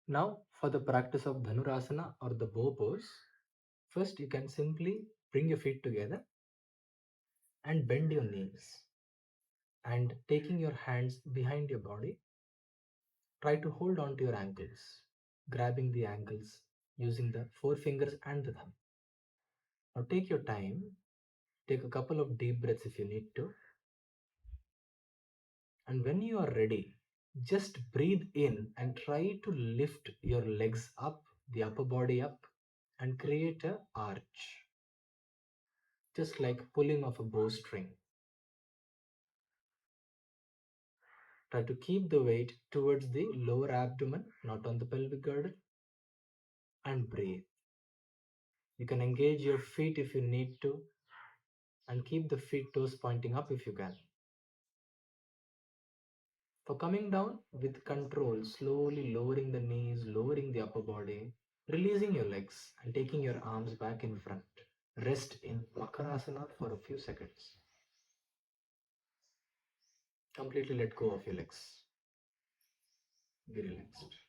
Now, for the practice of Dhanurasana or the bow pose, first you can simply bring your feet together and bend your knees. And taking your hands behind your body, try to hold on to your ankles, grabbing the ankles using the four fingers and the thumb. Now take your time, take a couple of deep breaths if you need to, and when you are ready, just breathe in and try to lift your legs up, the upper body up, and create a arch, just like pulling of a bowstring. Try to keep the weight towards the lower abdomen, not on the pelvic girdle, and breathe. You can engage your feet if you need to, and keep the feet toes pointing up if you can. For coming down with control, slowly lowering the knees, lowering the upper body, releasing your legs and taking your arms back in front. Rest in Makarasana for a few seconds. Completely let go of your legs. Be relaxed.